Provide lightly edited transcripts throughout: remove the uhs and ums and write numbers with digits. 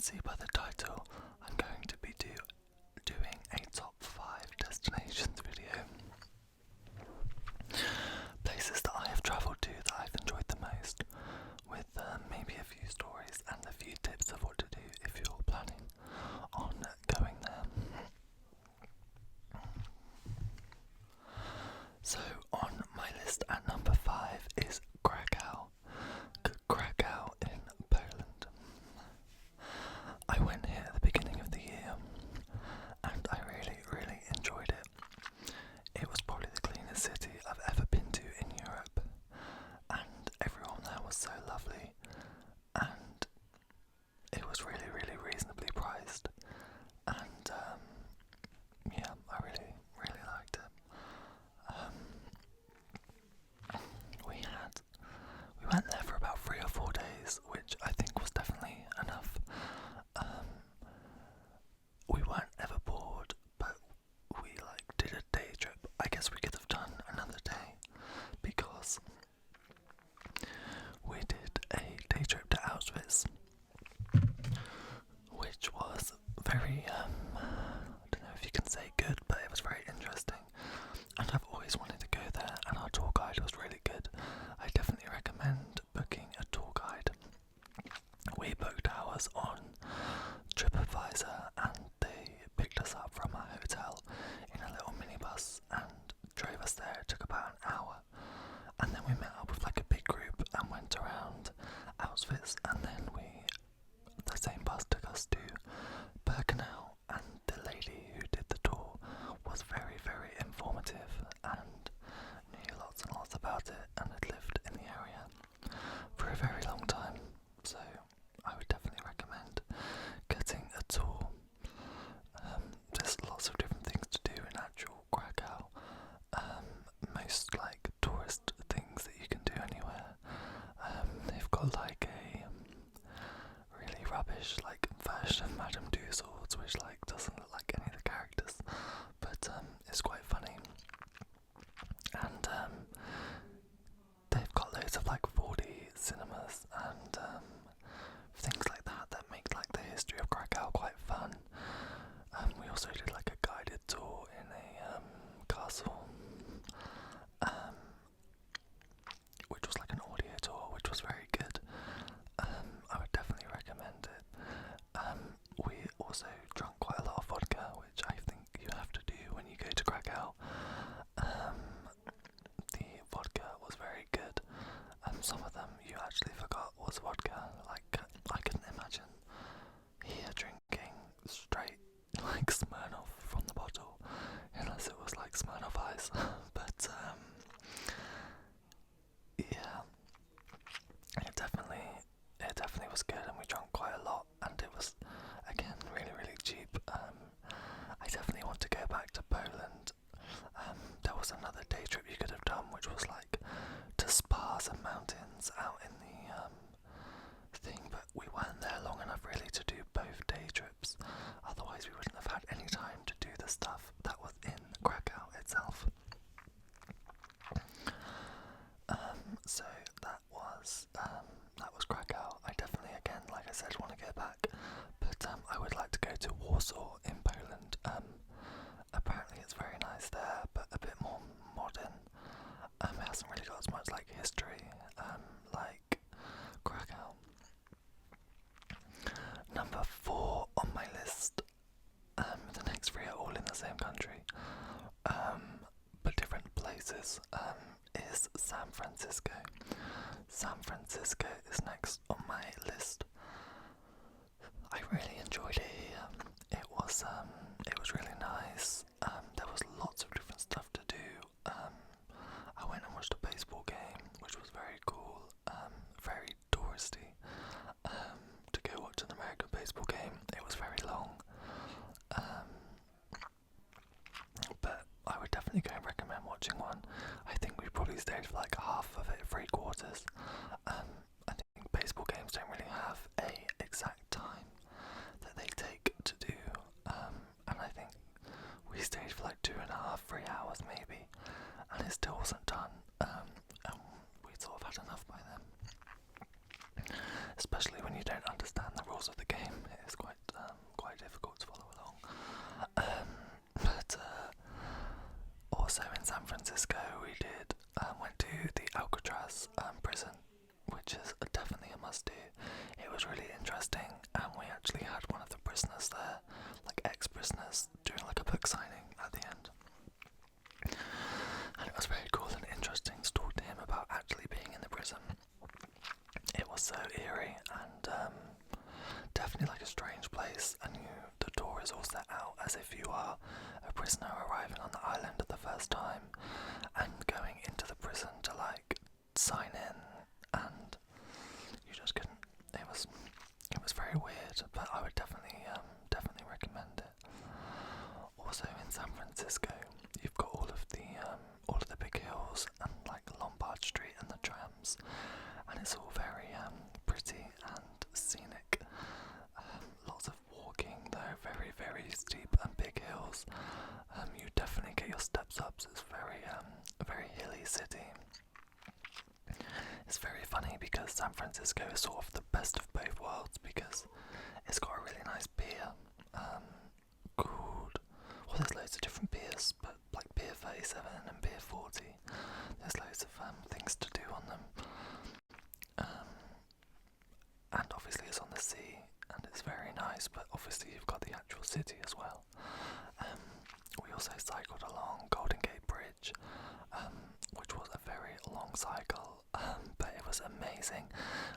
see by the title, I'm going to be doing a top 5 destinations video. Places that I have travelled to that I've enjoyed the most, with maybe a few stories and a few tips of what to do if you're planning on going there. So on my list at number 5 is Krakow. Krakow in Poland. I went here at the beginning of the year and I really enjoyed it. It was probably the cleanest city I've ever been to in Europe, and everyone there was so lovely, and it was really reasonably priced, and yeah, I really liked it. We went there for about 3 or 4 days, which I think was definitely enough. We weren't ever bored, but we did a day trip. I guess we could have done another day, because we did a day trip to Auschwitz, which was very, I don't know if you can say good, but it was very interesting, and I've always wanted to go there, and our tour guide was really good. I definitely recommend booking a tour guide. We booked ours on TripAdvisor, and they picked us up from our hotel in a little minibus and drove us there. It took about an hour, and then we met up with a big group and went around Auschwitz, and then the same bus took us to Birkenau, and the lady who did the tour was very informative and knew lots and lots about it and had lived in the area for a very long time, so I would definitely recommend getting a tour. There's lots of different things to do in actual Krakow. Most tourist things that you can do anywhere. They've got a really rubbish version of Madame Tussauds, which doesn't look like any of the characters, but it's quite funny. And they've got loads of 4D cinemas and things like that make the history of Krakow quite fun. We also did a guided tour in a castle, which was an audio tour, which was very good. I would definitely recommend it. We also drank quite a lot of vodka, which I think you have to do when you go to Krakow. The vodka was very good. Some of them you actually forgot was vodka. I couldn't imagine here drinking straight Smirnoff from the bottle, unless it was Smirnoff Ice. But yeah, it definitely was good, and we drank quite a lot, and it was again really cheap. I definitely want to go back to Poland. There was another day trip you could have done, which was to spas and mountains out in the thing, but we weren't there long enough really to do both day trips. Otherwise we wouldn't have had any time to do the stuff that was in Krakow itself. So that was Krakow. I definitely, again, like I said, want to go back, but I would like to go to Warsaw in Poland. Apparently it's very nice there, but a bit more modern. It hasn't really got as much history like Krakow. Number 4 on my list, the next 3 are all in the same country, but different places, is San Francisco. San Francisco is next on my list. I really enjoyed it here. It was really nice. There was lots of different stuff to do. I went and watched a baseball game, which was very cool, very touristy. To go watch an American baseball game, it was very long. But I would definitely go and recommend watching one. I think we probably stayed for half of it, 3/4. I think baseball games don't really have a exact time that they take to do, and I think we stayed for 2.5, 3 hours maybe, and it still wasn't done, and we sort of had enough by then. Especially when you don't understand the rules rules of the game. It is quite difficult to follow along. But also in San Francisco, we went to the Alcatraz prison, which is definitely a must-do. It was really interesting, and we actually had one of the prisoners there, like ex-prisoners, doing like a book signing at the end. And it was very cool and interesting to talk to him about actually being in the prison. It was so eerie and definitely like a strange place, and the door is all set out as if you are a prisoner arriving on the island at the first time and going into the prison to like sign in, and you just couldn't. It was very weird, but I would definitely recommend it. Also in San Francisco, you've got all of the big hills and like Lombard Street and the trams, and it's all very pretty and scenic. Lots of walking though, very very steep and big hills. You definitely get your steps up. So it's very hilly city. It's very funny because San Francisco is sort of the best of both worlds, because it's got a really nice beer called, well, there's loads of different beers, but like beer 37 and beer 40, there's loads of things to do on them. And obviously it's on the sea and it's very nice, but obviously you've got the actual city as well. We also cycled along Golden Gate Bridge, which was a very long cycle, but it was amazing.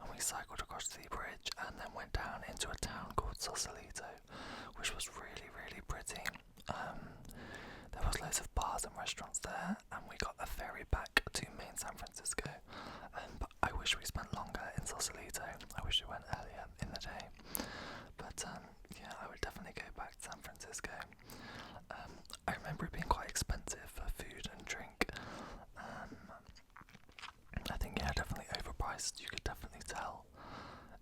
And we cycled across the bridge and then went down into a town called Sausalito, which was really really pretty. There was loads of bars and restaurants there, and we got a ferry back to main San Francisco. But I wish we spent longer in Sausalito. I wish we went earlier in the day. But yeah, I would definitely go back to San Francisco. I remember it being quite expensive for food and drink. I think, yeah, definitely overpriced. You could definitely tell.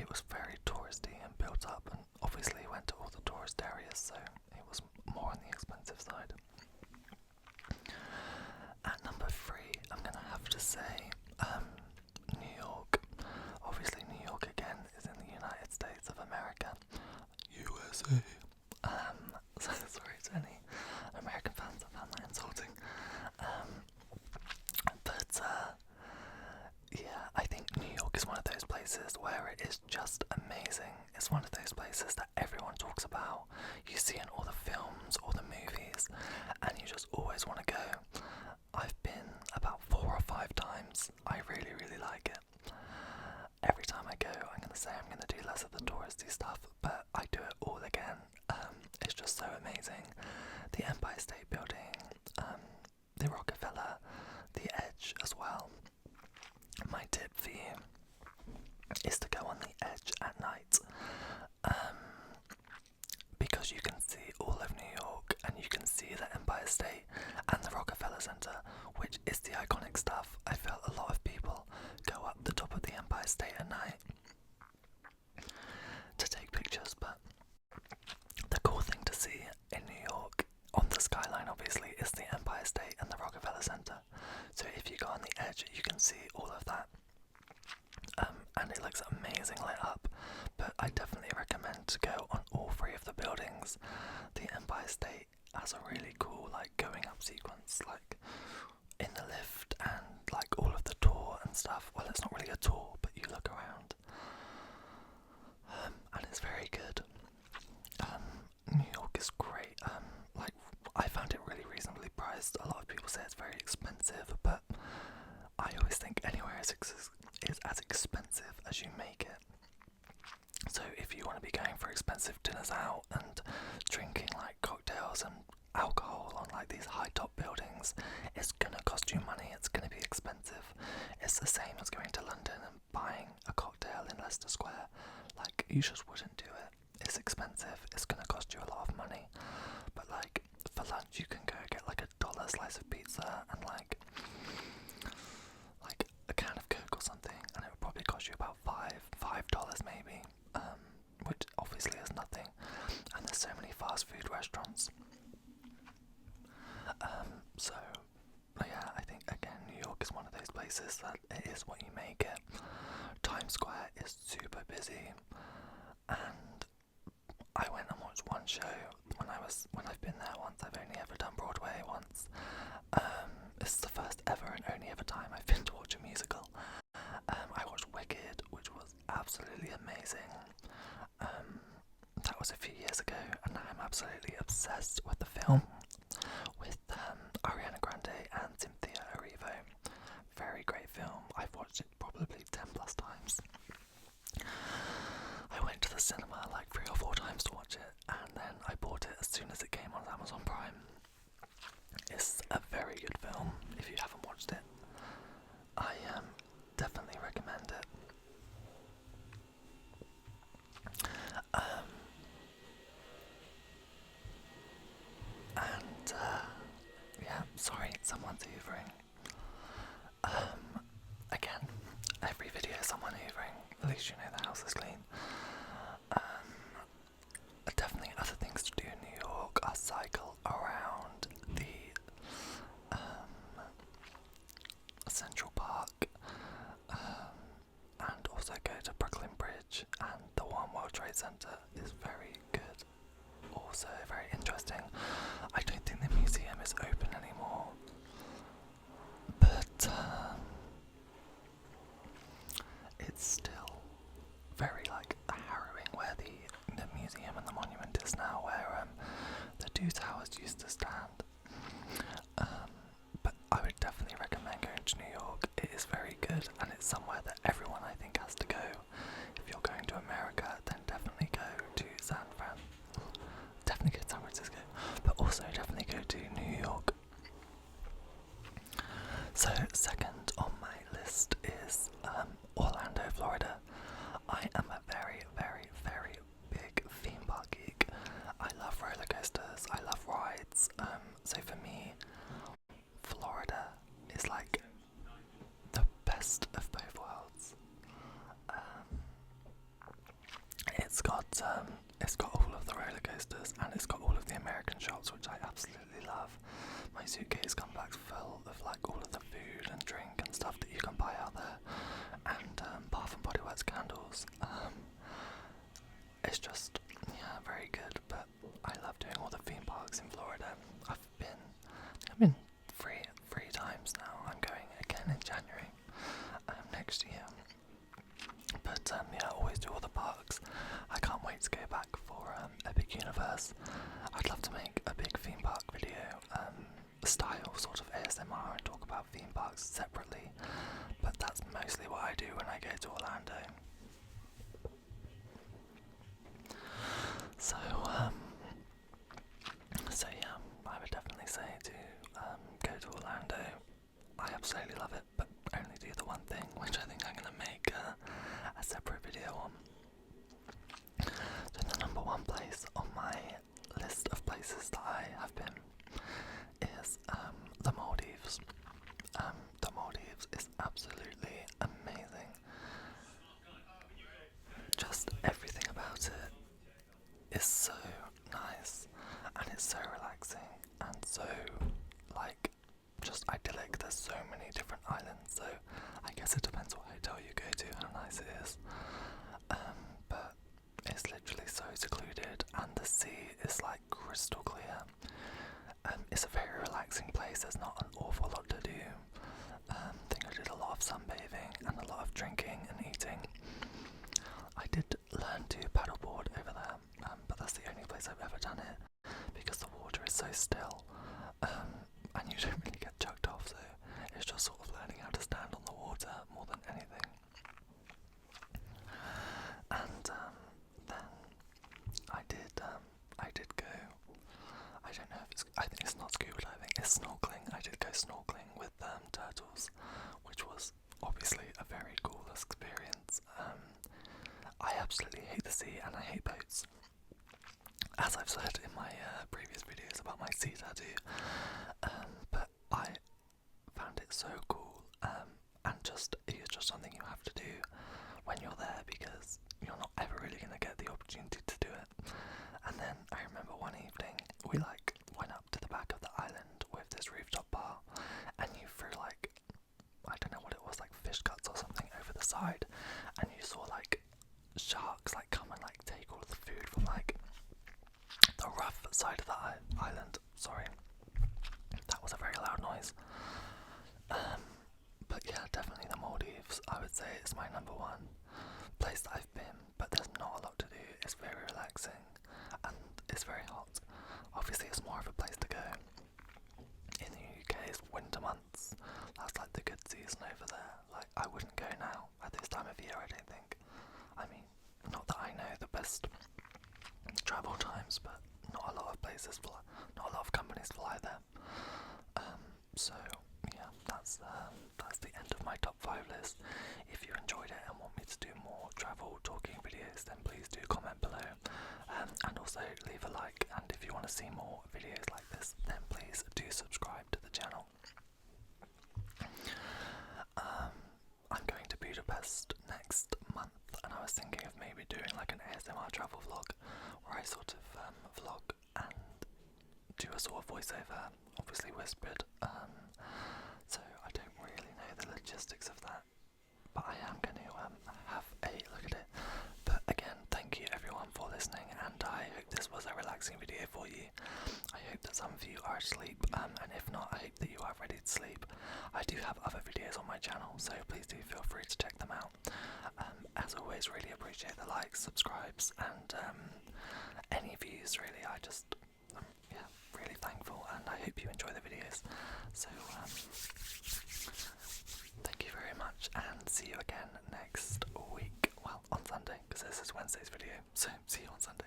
It was very touristy and built up, and obviously went to all the tourist areas, so it was more on the expensive side. At number 3, I'm gonna have to say New York. Obviously New York again is in the United States of America. USA. So sorry to any American fans, I found that insulting. But yeah, I think New York is one of those places where it is just amazing. It's one of those places that everyone talks about. You see in all the films, all the movies, and you just always want to go. I've been about 4 or 5 times. I really, really like it. Every time I go, I'm going to say I'm going to do less of the touristy stuff, but I do it all again. It's just so amazing. The Empire State Building, the Rockefeller, the Edge as well. My tip for you is to go on the Edge at night, because you can see all of New York, and you can see the Empire State and the Rockefeller Center, which is the iconic stuff. I felt a lot of people go up the top of the Empire State at night to take pictures, but the cool thing to see in New York, on the skyline obviously, is the Empire State and the Rockefeller Center. So if you go on the Edge, you can see all of that, and it looks amazing lit up. But I definitely recommend to go on all 3 of the buildings. The Empire State has a really cool like going up sequence, like in the lift, and like all of the tour and stuff. Well, it's not really a tour, but you look around, and it's very good. New York is great. Like, I found it really reasonably priced. A lot of people say it's very expensive, but I always think anywhere is as expensive as you make it. So if you want to be going for expensive dinners out and drinking like cocktails and alcohol on like these high top buildings, it's gonna cost you money. It's gonna be expensive. It's the same as going to London and buying a cocktail in Leicester Square. Like, you just wouldn't do it. It's expensive. It's gonna cost you a lot of money. But like for lunch, you can go get like $1 slice of pizza and like a can of Coke or something, and it would probably cost you about $5 maybe, which obviously is nothing. And there's so many fast food restaurants. So yeah, I think again New York is one of those places that it is what you make it. Times Square is super busy, and watched one show when I've been there once. I've only ever done Broadway once. This is the first ever and only ever time I've been to watch a musical. I watched Wicked, which was absolutely amazing. That was a few years ago, and now I'm absolutely obsessed with the film with Ariana Grande and Cynthia Erivo. Very great film. I've watched it probably 10 plus times. I went to the cinema like 3 or 4 times to watch it, and then I bought it as soon as it came on Amazon Prime. It's a very good film. If you haven't watched it, I definitely recommend it. Yeah, sorry, someone's hoovering. Again, every video someone hoovering, at least you know the house is clean. Definitely other things to do in New York are cycle around the Central Park, and also go to Brooklyn Bridge, and the One World Trade Center is very good. Also very interesting. I don't think the museum is open anymore, but it's still very like harrowing where the museum and the monument is now, where the 2 towers used to stand. But I would definitely recommend going to New York. It is very good, and it's somewhere that everyone I think has to go. If you're going to America, then definitely go to definitely go to San Francisco, but also definitely go to New York. So second on my list is Orlando, Florida. I am a very, very, very big theme park geek. I love roller coasters, I love rides, so for me, Florida is like the best of both worlds. It's got all of the roller coasters, and it's got all of the American shops, which I absolutely love. My suitcase comes back full of like all of the food and drink and stuff that you can buy out there, and Bath and Body Works candles. It's just, yeah, very good. But I love doing all the theme parks in Florida. I've been three times now. I'm going again in January next year. But yeah, I always do all the parks. I can't wait to go back for Epic Universe. I'd love to make a big theme park video style sort of ASMR and talk about theme parks separately, but that's mostly what I do when I go to Orlando. So yeah, I would definitely say to go to Orlando. I absolutely love it, but only do the one thing, which I think I'm going to make a separate video on. So the number 1 place on my list of places that I have been is the Maldives. The Maldives is absolutely amazing. Just everything about it is so nice, and it's so relaxing, and so like just idyllic. There's so many different islands, so I guess it depends what hotel you go to, how nice it is. But it's literally so secluded, and the sea is like crystal clear. It's a very relaxing place. There's not an awful lot to do. I think I did a lot of sunbathing and a lot of drinking and eating. I did learn to paddleboard over there, but that's the only place I've ever done it, because the water is so still, and you don't really get chucked off, so it's just sort of learning how to stand on the water more than anything. And then I did go, I don't know if I think it's not scuba diving, it's snorkeling. I did go snorkeling with turtles, which was obviously a very cool experience. I absolutely hate the sea, and I hate boats, as I've said in my previous videos about my sea tattoo, but I found it so cool, and it's just something you have to do when you're there, because you're not ever really going to get the opportunity to do it. And then I remember one evening we went up to the back of the island with this rooftop bar, and you threw I don't know what it was, like fish guts or something over the side, and you saw sharks come and take all of the food from side of the island. Sorry, that was a very loud noise. But yeah, definitely the Maldives. I would say it's my number one place that I've been, but there's not a lot to do. It's very relaxing and it's very hot. Obviously, it's more of a place to go. In the UK, it's winter months. That's like the good season over there. Like, I wouldn't go now at this time of year, I don't think. I mean, not that I know the best travel times, but not a lot of places fly, not a lot of companies fly there. So yeah, that's the end of my top 5 list. If you enjoyed it and want me to do more travel talking videos, then please do comment below, and also leave a like. And if you want to see more videos like this, then please do subscribe to the channel. I'm going to Budapest next month, and I was thinking of maybe doing like an ASMR travel vlog, where I sort of vlog and do a sort of voiceover, obviously whispered. So I don't really know the logistics of that, but I am going to have a look at it. But again, thank you everyone for listening, and I hope this was a relaxing video for you. I hope that some of you are asleep, and if not, I hope that you are ready to sleep. I do have other videos on my channel, so please do feel free to check them out. As always, really appreciate the likes, subscribes, and any views really. I just, yeah, really thankful, and I hope you enjoy the videos. So, thank you very much, and see you again next week. Well, on Sunday, because this is Wednesday's video, so see you on Sunday.